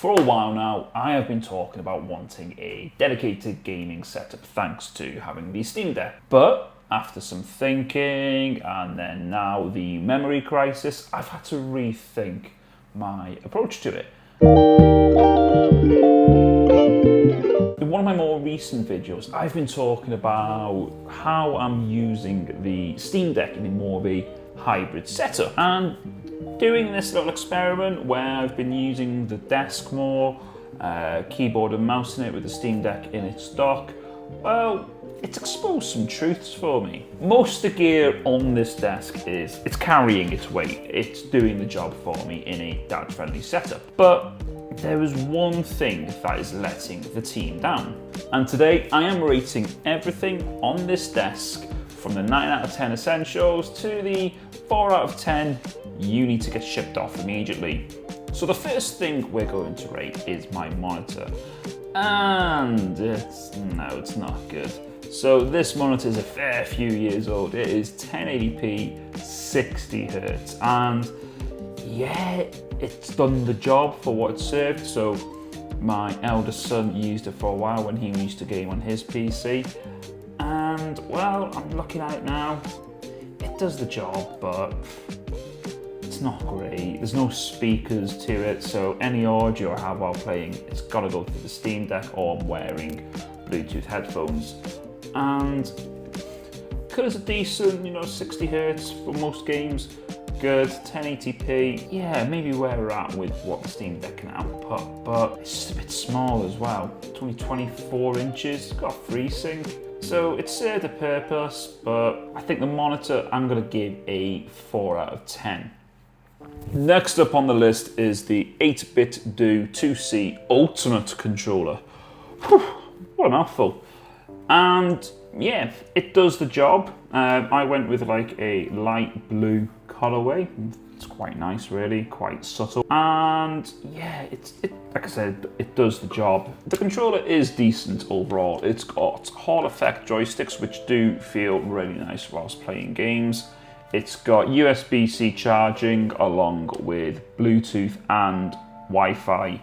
For a while now, I have been talking about wanting a dedicated gaming setup thanks to having the Steam Deck. But after some thinking and then now the memory crisis, I've had to rethink my approach to it. In one of my more recent videos, I've been talking about how I'm using the Steam Deck in more of a hybrid setup and doing this little experiment where I've been using the desk more, keyboard and mouse in it with the Steam Deck in its dock. Well, it's exposed some truths for me. Most of the gear on this desk it's carrying its weight. It's doing the job for me in a dad-friendly setup. But there is one thing that is letting the team down. And today I am rating everything on this desk from the 9 out of 10 essentials to the 4 out of 10 you need to get shipped off immediately. So the first thing we're going to rate is my monitor. And it's not good. So this monitor is a fair few years old. It is 1080p, 60 Hz, and yeah, it's done the job for what it served. So my eldest son used it for a while when he used to game on his PC. And well, I'm looking at it now. It does the job, but it's not great. There's no speakers to it, so any audio I have while playing, it's got to go through the Steam Deck, or I'm wearing Bluetooth headphones. And colors are decent, 60 Hz for most games, good. 1080p, yeah, maybe where we're at with what the Steam Deck can output, but it's just a bit small as well. It's only 24 inches, it's got a FreeSync. So it served a purpose, but I think the monitor I'm going to give a 4 out of 10. Next up on the list is the 8-bit Do 2C Ultimate controller. Whew, what a mouthful. And yeah, it does the job. I went with like a light blue colorway. It's quite nice, really, quite subtle. And yeah, like I said, it does the job. The controller is decent overall. It's got Hall effect joysticks, which do feel really nice whilst playing games. It's got USB-C charging along with Bluetooth and Wi-Fi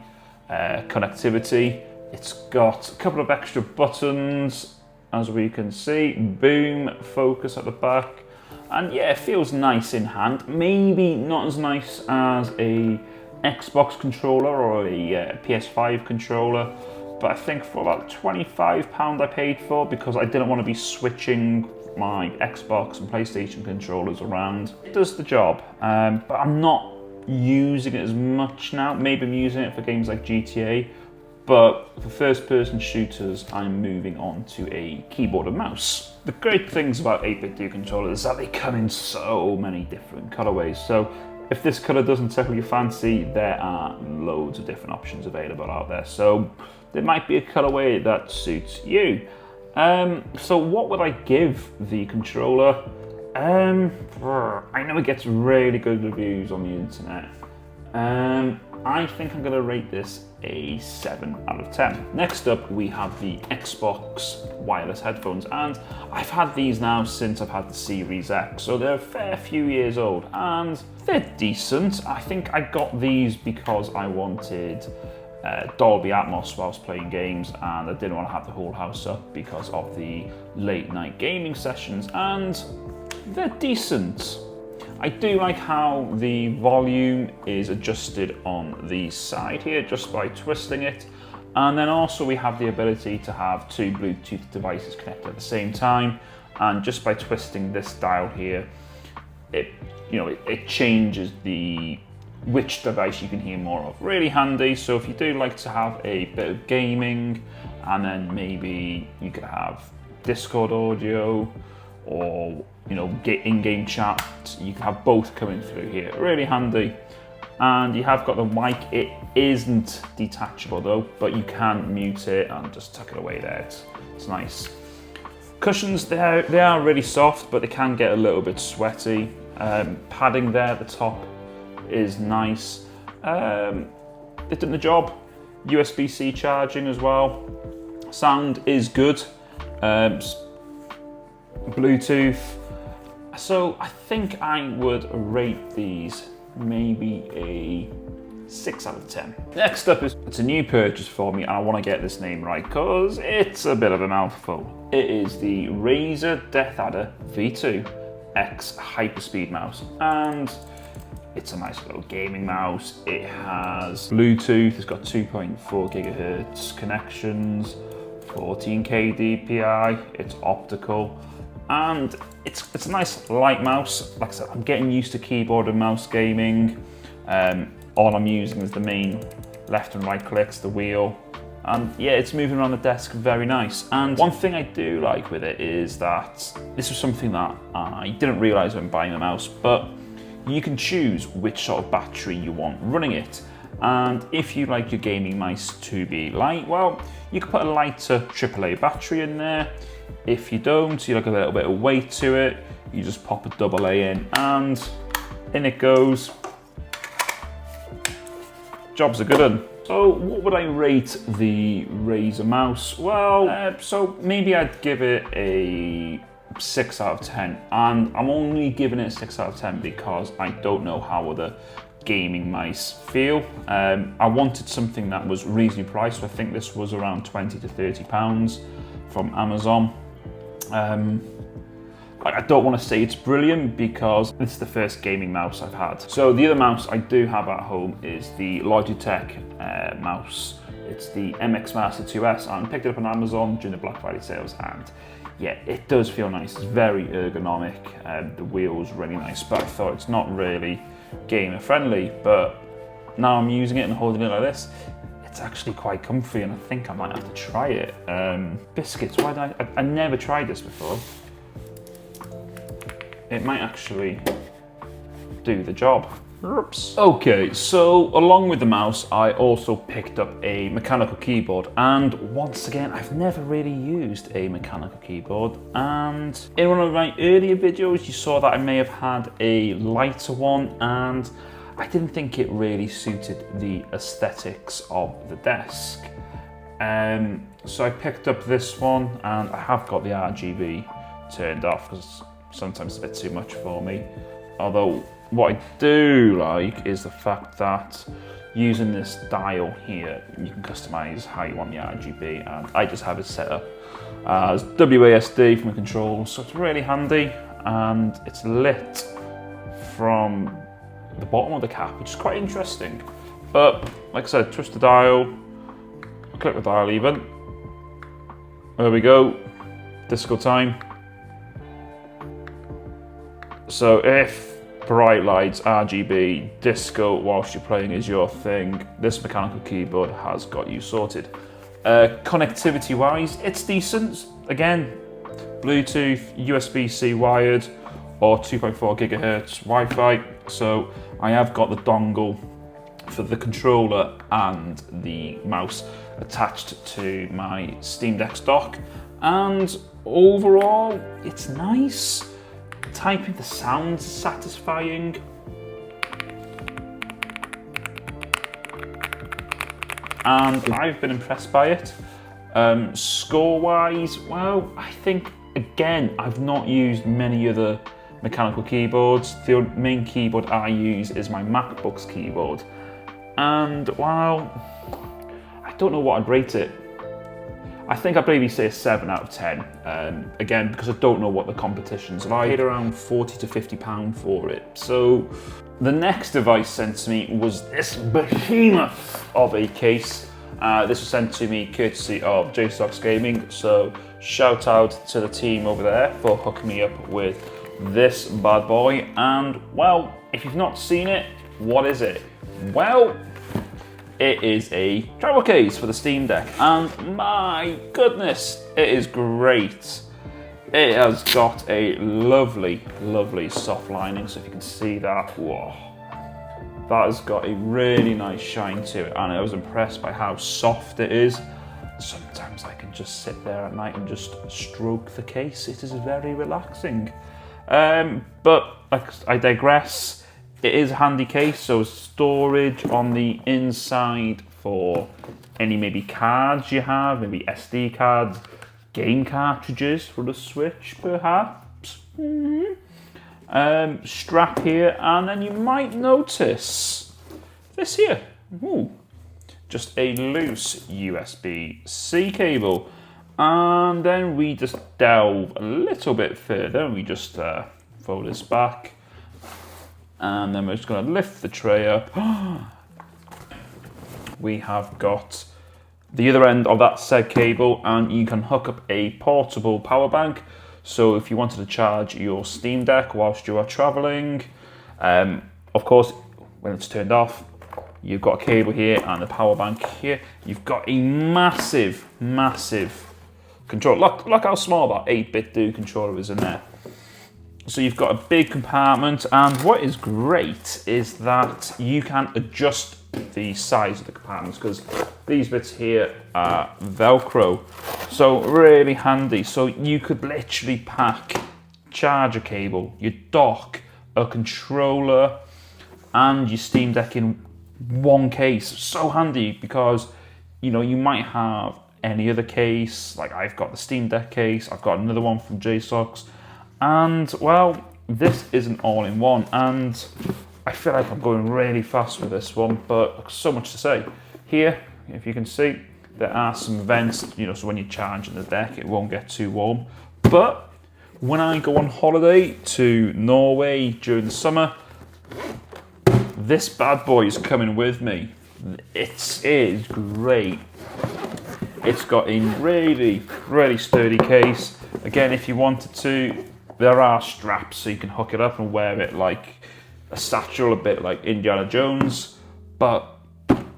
connectivity. It's got a couple of extra buttons, as we can see. Boom, focus at the back. And yeah, it feels nice in hand. Maybe not as nice as a Xbox controller or a PS5 controller, but I think for about £25 I paid for, because I didn't want to be switching my Xbox and PlayStation controllers around. It does the job, but I'm not using it as much now. Maybe I'm using it for games like GTA, but for first-person shooters, I'm moving on to a keyboard and mouse. The great things about 8-bit Do controllers is that they come in so many different colorways. So if this color doesn't tickle your fancy, there are loads of different options available out there. So there might be a colorway that suits you. So what would I give the controller? I know it gets really good reviews on the internet. I think I'm going to rate this a 7 out of 10. Next up, we have the Xbox wireless headphones, and I've had these now since I've had the Series X, so they're a fair few years old, and they're decent. I think I got these because I wanted Dolby Atmos whilst playing games, and I didn't want to have the whole house up because of the late night gaming sessions, and they're decent. I do like how the volume is adjusted on the side here just by twisting it, and then also we have the ability to have 2 Bluetooth devices connected at the same time, and just by twisting this dial here, it changes which device you can hear more of. Really handy. So if you do like to have a bit of gaming, and then maybe you could have Discord audio, or get in-game chat, you can have both coming through here. Really handy. And you have got the mic. It isn't detachable though, but you can mute it and just tuck it away there. It's nice. Cushions, they are really soft, but they can get a little bit sweaty. Padding there at the top is nice. They've done the job. USB-C charging as well. Sound is good. Bluetooth. So I think I would rate these maybe a 6 out of 10. Next up it's a new purchase for me, and I want to get this name right because it's a bit of a mouthful. It is the Razer Death Adder V2 X Hyperspeed mouse, and it's a nice little gaming mouse. It has Bluetooth, it's got 2.4 gigahertz connections, 14K DPI, it's optical, and it's a nice light mouse. Like I said, I'm getting used to keyboard and mouse gaming. All I'm using is the main left and right clicks, the wheel, and yeah, it's moving around the desk very nice. And one thing I do like with it is that this was something that I didn't realise when buying the mouse, but you can choose which sort of battery you want running it. And if you like your gaming mice to be light, well, you can put a lighter AAA battery in there. If you don't, you like a little bit of weight to it, you just pop a AA in and in it goes. Job's a good one. So what would I rate the Razer mouse? Well, so maybe I'd give it a 6 out of 10. And I'm only giving it a 6 out of 10 because I don't know how other gaming mice feel. I wanted something that was reasonably priced. I think this was around 20 to 30 pounds from Amazon. I don't want to say it's brilliant because it's the first gaming mouse I've had. So the other mouse I do have at home is the Logitech mouse. It's the MX Master 2S, and I picked it up on Amazon during the Black Friday sales, and yeah, it does feel nice. It's very ergonomic, the wheel's really nice, but I thought it's not really gamer friendly. But now I'm using it and holding it like this, it's actually quite comfy, and I think I might have to try it. Biscuits, why did I never tried this before. It might actually do the job. Oops. Okay, so along with the mouse, I also picked up a mechanical keyboard, and once again, I've never really used a mechanical keyboard, and in one of my earlier videos, you saw that I may have had a lighter one, and I didn't think it really suited the aesthetics of the desk. So I picked up this one, and I have got the RGB turned off because sometimes it's a bit too much for me. Although what I do like is the fact that using this dial here, you can customize how you want the RGB, and I just have it set up as WASD from the controls, so it's really handy, and it's lit from the bottom of the cap, which is quite interesting. But like I said, twist the dial, click the dial even. There we go, disco time. So if bright lights, RGB, disco whilst you're playing is your thing, this mechanical keyboard has got you sorted. Connectivity wise, it's decent. Again, Bluetooth, USB-C wired, or 2.4 gigahertz Wi-Fi. So I have got the dongle for the controller and the mouse attached to my Steam Deck dock, and overall, it's nice. Typing, the sound's satisfying. And I've been impressed by it. Score-wise, well, I think, again, I've not used many other mechanical keyboards. The main keyboard I use is my MacBook's keyboard. And, well, I don't know what I'd rate it. I think I'd maybe say a 7 out of 10. Again, because I don't know what the competition's like. I paid around 40 to 50 pounds for it. So the next device sent to me was this behemoth of a case. This was sent to me courtesy of JSAUX Gaming. So shout out to the team over there for hooking me up with this bad boy. And well, if you've not seen it, what is it? Well, it is a travel case for the Steam Deck, and my goodness, it is great. It has got a lovely, lovely soft lining, so if you can see that, whoa, that has got a really nice shine to it, and I was impressed by how soft it is. Sometimes I can just sit there at night and just stroke the case. It is very relaxing. But I digress. It is a handy case, so storage on the inside for any maybe cards you have, maybe SD cards, game cartridges for the Switch perhaps. Strap here, and then you might notice this here. ooh, just a loose USB-C cable. And then we just delve a little bit further and we just fold this back. And then we're just going to lift the tray up. We have got the other end of that said cable, and you can hook up a portable power bank. So if you wanted to charge your Steam Deck whilst you are traveling, of course, when it's turned off, you've got a cable here and a power bank here. You've got a massive, massive controller. Look how small that 8-bit do controller is in there. So you've got a big compartment, and what is great is that you can adjust the size of the compartments, because these bits here are Velcro. So really handy. So you could literally pack charger cable, your dock, a controller, and your Steam Deck in one case. So handy, because you know, you might have any other case, like I've got the Steam Deck case, I've got another one from JSAUX, and well, this is an all-in-one, and I feel like I'm going really fast with this one, but so much to say. Here, if you can see, there are some vents, you know, so when you're charging the deck, it won't get too warm. But when I go on holiday to Norway during the summer, this bad boy is coming with me. It is great. It's got a really, really sturdy case. Again, if you wanted to, there are straps so you can hook it up and wear it like a satchel, a bit like Indiana Jones, but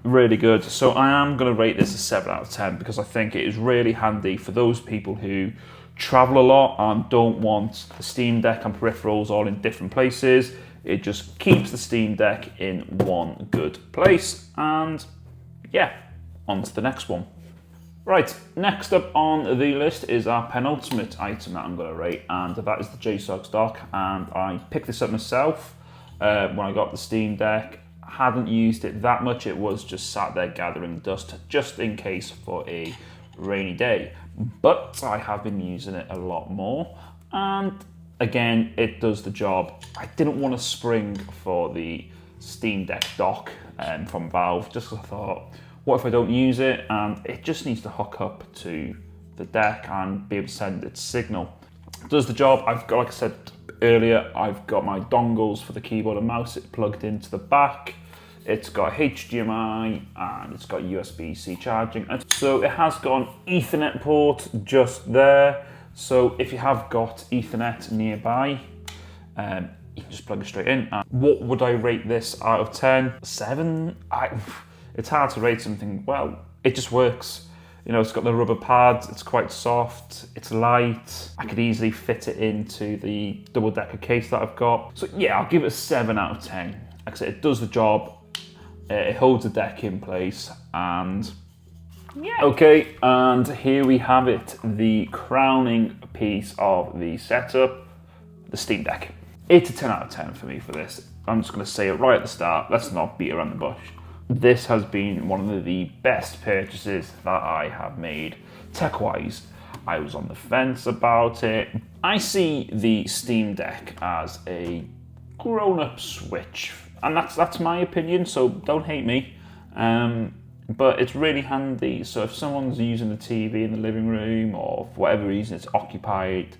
really good. So I am going to rate this a 7 out of 10 because I think it is really handy for those people who travel a lot and don't want the Steam Deck and peripherals all in different places. It just keeps the Steam Deck in one good place. And yeah, on to the next one. Right, next up on the list is our penultimate item that I'm going to rate, and that is the JSAUX dock. And I picked this up myself when I got the Steam Deck. Hadn't used it that much, it was just sat there gathering dust just in case for a rainy day. But I have been using it a lot more, and again, it does the job. I didn't want to spring for the Steam Deck dock from Valve, just because I thought, what if I don't use it? And it just needs to hook up to the deck and be able to send its signal. It does the job. I've got, like I said earlier, I've got my dongles for the keyboard and mouse. It plugged into the back. It's got HDMI and it's got USB-C charging. And so it has got an Ethernet port just there. So if you have got Ethernet nearby, you can just plug it straight in. What would I rate this out of 10? 7? It's hard to rate something. Well, it just works. You know, it's got the rubber pads, it's quite soft, it's light. I could easily fit it into the double-decker case that I've got. So yeah, I'll give it a 7 out of 10. Like I said, it does the job. It holds the deck in place, and yeah. Okay, and here we have it, the crowning piece of the setup, the Steam Deck. It's a 10 out of 10 for me for this. I'm just gonna say it right at the start, let's not beat around the bush. This has been one of the best purchases that I have made tech-wise. I was on the fence about it. I see the Steam Deck as a grown-up Switch, and that's my opinion, so don't hate me. But it's really handy, so if someone's using the TV in the living room, or for whatever reason it's occupied,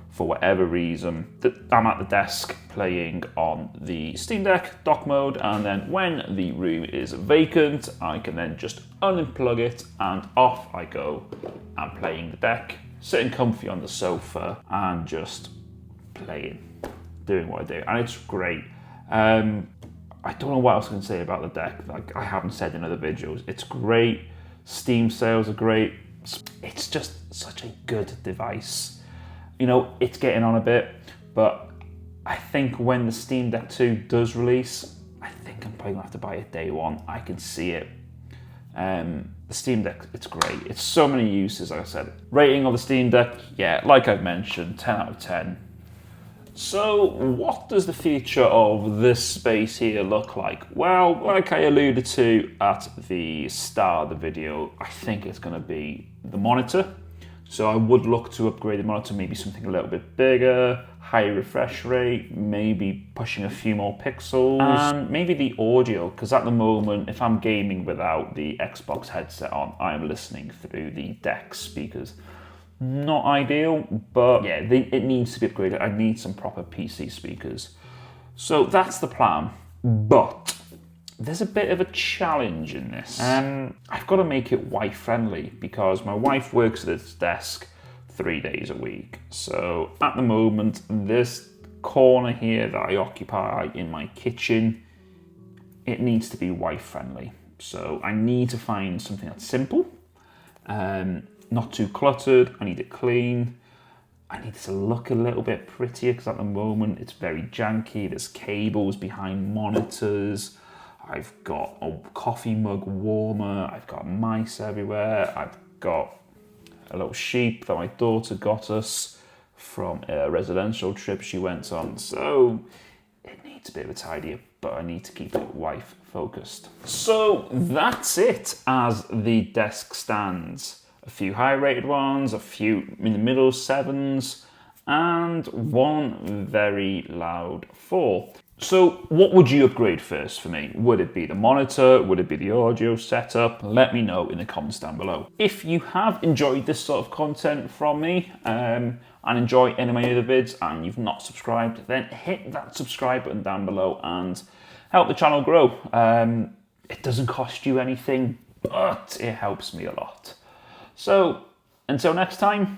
for whatever reason, I'm at the desk playing on the Steam Deck dock mode, and then when the room is vacant, I can then just unplug it and off I go. I'm playing the deck, sitting comfy on the sofa and just playing, doing what I do, and it's great. I don't know what else I can say about the deck, like I haven't said in other videos. It's great, Steam sales are great, it's just such a good device. You know, it's getting on a bit, but I think when the Steam Deck 2 does release, I think I'm probably gonna have to buy it day one. I can see it. The Steam Deck, it's great. It's so many uses, like I said. Rating of the Steam Deck, yeah, like I've mentioned, 10 out of 10. So what does the future of this space here look like? Well, like I alluded to at the start of the video, I think it's gonna be the monitor. So I would look to upgrade the monitor, maybe something a little bit bigger, higher refresh rate, maybe pushing a few more pixels, and maybe the audio, because at the moment, if I'm gaming without the Xbox headset on, I'm listening through the DeX speakers. Not ideal, but yeah, it needs to be upgraded. I need some proper PC speakers. So that's the plan, but there's a bit of a challenge in this. I've got to make it wife-friendly because my wife works at its desk 3 days a week. So at the moment, this corner here that I occupy in my kitchen, it needs to be wife-friendly. So I need to find something that's simple, not too cluttered. I need it clean. I need it to look a little bit prettier because at the moment it's very janky. There's cables behind monitors. I've got a coffee mug warmer. I've got mice everywhere. I've got a little sheep that my daughter got us from a residential trip she went on. So it needs a bit of a tidy up, but I need to keep it wife focused. So that's it as the desk stands. A few high rated ones, a few in the middle 7s, and one very loud 4. So what would you upgrade first for me? Would it be the monitor? Would it be the audio setup? Let me know in the comments down below. If you have enjoyed this sort of content from me and enjoy any of my other vids and you've not subscribed, then hit that subscribe button down below and help the channel grow. It doesn't cost you anything, but it helps me a lot. So until next time,